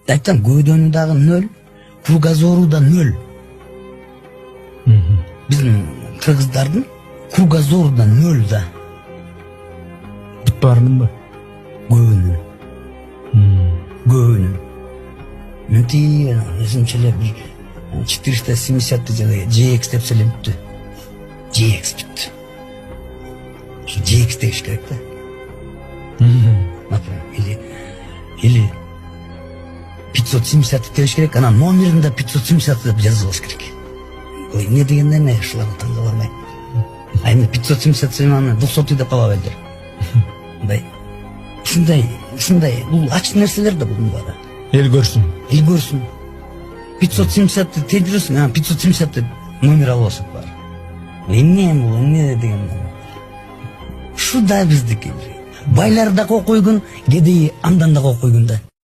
Айтам, көйдөнү дагы 0, кругозору да 0. Биздин кыргыздардын кругозору да 0 да. Бүт баарынын ба? Көбүнүн. Көбүнүн. Мынти өзүнчөлөр бир 470 жана GX деп сөйлөмүптү. GX бүттү. GX деш керек да. Или 570 деш керек, анан номеринде 570 деп жазылыш керек. Ой, не дегенде не ушуларды таңдап алмай. Айны 570 аны 200 деп кала бердир. Ушундай бул ачык нерселер да бунун баары. Эл көрсүн. 570 тедиресиң, 570 деп номер алып алсак бар. Эмне бул, эмне деген. Шу да биздики. Байлар да кой койгон, кедейи андан да кой койгон да.